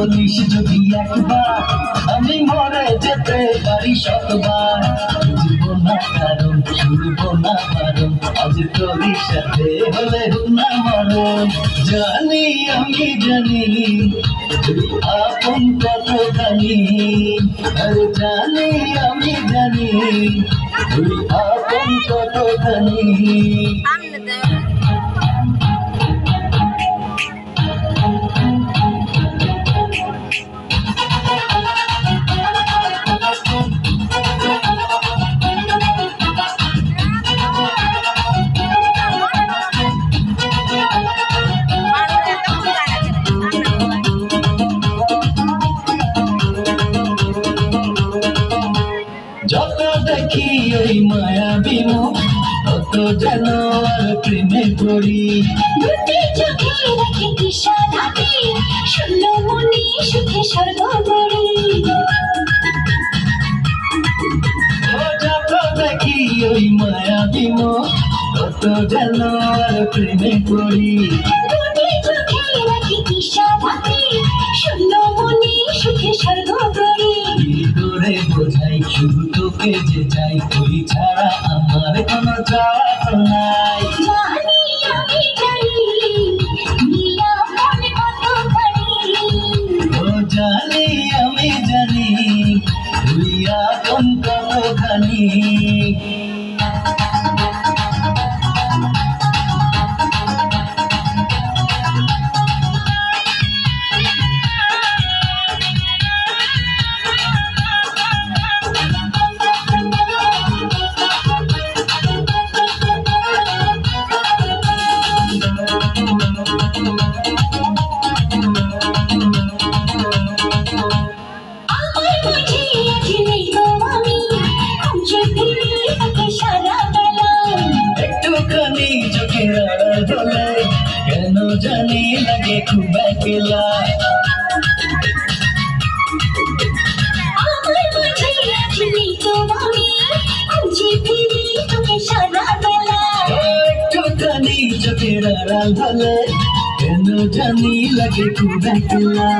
বলিস যদি একবার আমি মরে যেতে পারি শতবার বুঝবো না কারণ শুনবো না কারণ আজ তোরই সাথে হলে না মরণ জানি আমি জানি তুই আপন কতখানি আরে জানি আমি জানি তুই আপন কতখানি যত দেখি ওই মায়াবী মুখ তত যেন আর প্রেমে পড়ি দুটি চোখে দেখে দিশা থাকে শূন্য মনে সুখে স্বর্গ গড়ি যত দেখি ওই মায়াবী মুখ তত যেন আর প্রেমে পড়ি দুটি চোখে দেখে দিশা থাকে শূন্য মনে সুখে স্বর্গ গড়ি তোরে বোঝাই শুধু তোকে যে চাই তুই ছাড়া আমার কোনো চাওয়া তো নাই জানি আমি জানি নীলা মনে কতখানি ও জানি আমি জানি তুই আপন কতখানি একটুখানি চোখের আড়াল হলে কেন জানি লাগে খুব একলা একটুখানি চোখের আড়াল হলে কেন জানি লাগে খুব একলা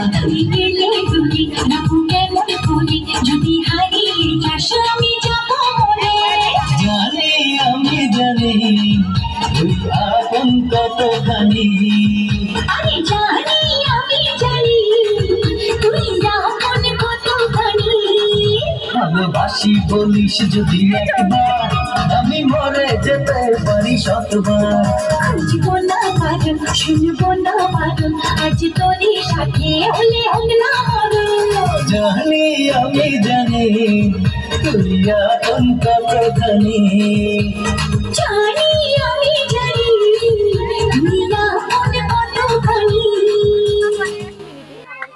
যদি হারিয়ে যাস আমি যাবো জানি আমি জানি তুই আপন কতখানি আমি জানি তুই আপন কতখানি ভালোবাসি বলিস যদি একবার আমি মরে যেতে পারি শতবার খুঁজবো না বারণ শুনবো না বারণ আজ তোরই সাথে হলে হোক না মরণ জানি আমি জানি তুই আপন কতখানি জানি